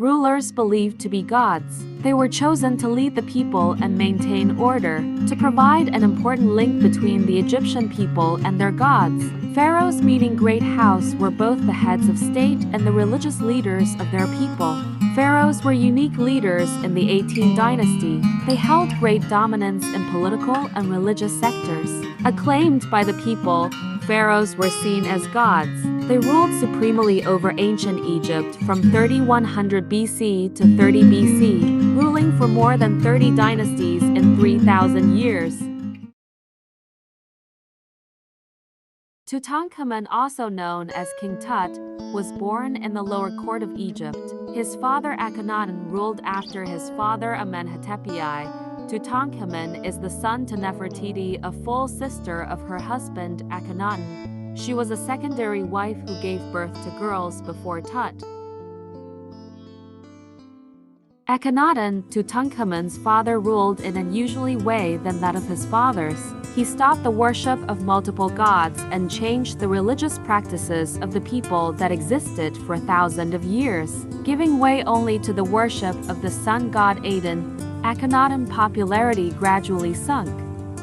Rulers believed to be gods. They were chosen to lead the people and maintain order, to provide an important link between the Egyptian people and their gods. Pharaohs, meaning great house, were both the heads of state and the religious leaders of their people. Pharaohs were unique leaders in the 18th dynasty. They held great dominance in political and religious sectors. Acclaimed by the people, pharaohs were seen as gods. They ruled supremely over ancient Egypt from 3100 BC to 30 BC, ruling for more than 30 dynasties in 3,000 years. Tutankhamun, also known as King Tut, was born in the lower court of Egypt. His father Akhenaten ruled after his father Amenhotep I. Tutankhamun is the son to Nefertiti, a full sister of her husband Akhenaten. She was a secondary wife who gave birth to girls before Tut. Akhenaten, Tutankhamun's father, ruled in an unusual way than that of his fathers. He stopped the worship of multiple gods and changed the religious practices of the people that existed for thousands of years, giving way only to the worship of the sun god Aten. Akhenaten's popularity gradually sunk.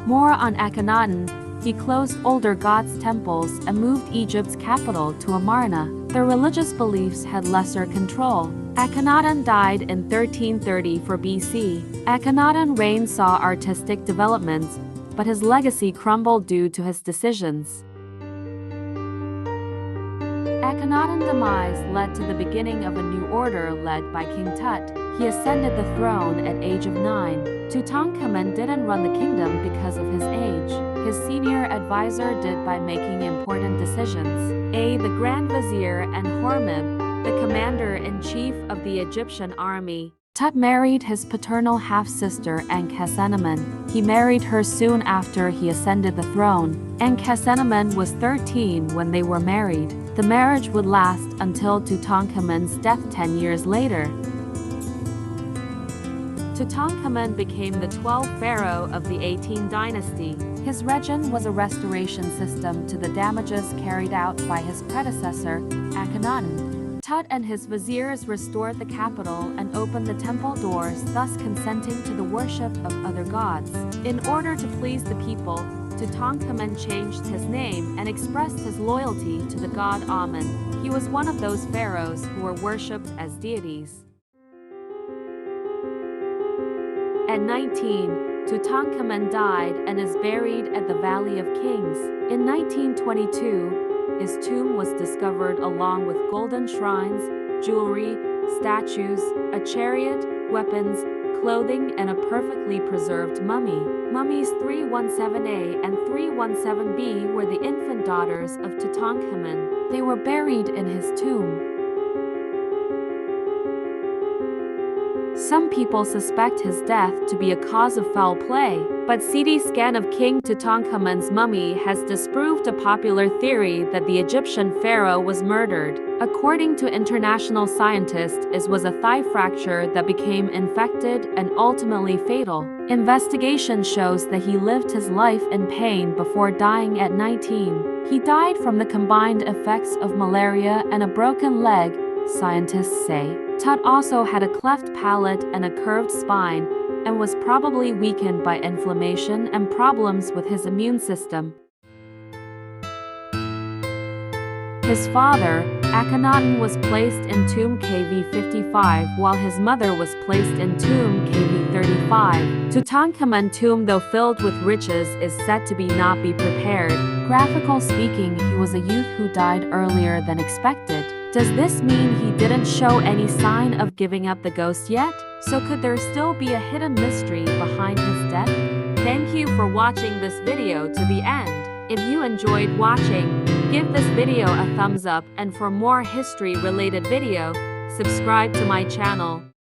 More on Akhenaten: he closed older gods' temples and moved Egypt's capital to Amarna. Their religious beliefs had lesser control. Akhenaten died in 1334 BC. Akhenaten's reign saw artistic developments, but his legacy crumbled due to his decisions. Akhenaten's demise led to the beginning of a new order led by King Tut. He ascended the throne at age of 9. Tutankhamun didn't run the kingdom because of his age. His senior advisor did by making important decisions. The Grand Vizier and Hormizd, the commander-in-chief of the Egyptian army. Tut married his paternal half-sister Ankhesenamun. He married her soon after he ascended the throne. Ankhesenamun was 13 when they were married. The marriage would last until Tutankhamun's death 10 years later. Tutankhamun became the 12th pharaoh of the 18th dynasty. His regime was a restoration system to the damages carried out by his predecessor, Akhenaten. Tut and his viziers restored the capital and opened the temple doors, thus consenting to the worship of other gods. In order to please the people, Tutankhamun changed his name and expressed his loyalty to the god Amun. He was one of those pharaohs who were worshipped as deities. At 19, Tutankhamun died and is buried at the Valley of Kings. In 1922, his tomb was discovered along with golden shrines, jewelry, statues, a chariot, weapons, clothing, and a perfectly preserved mummy. Mummies 317A and 317B were the infant daughters of Tutankhamun. They were buried in his tomb. Some people suspect his death to be a cause of foul play, but CT scan of King Tutankhamun's mummy has disproved a popular theory that the Egyptian pharaoh was murdered. According to international scientists, it was a thigh fracture that became infected and ultimately fatal. Investigation shows that he lived his life in pain before dying at 19. He died from the combined effects of malaria and a broken leg, scientists say. Tut also had a cleft palate and a curved spine, and was probably weakened by inflammation and problems with his immune system. His father, Akhenaten, was placed in tomb KV55 while his mother was placed in tomb KV35. Tutankhamun's tomb, though filled with riches, is said to not be prepared. Graphically speaking, he was a youth who died earlier than expected. Does this mean he didn't show any sign of giving up the ghost yet? So could there still be a hidden mystery behind his death? Thank you for watching this video to the end. If you enjoyed watching, give this video a thumbs up, and for more history-related video, subscribe to my channel.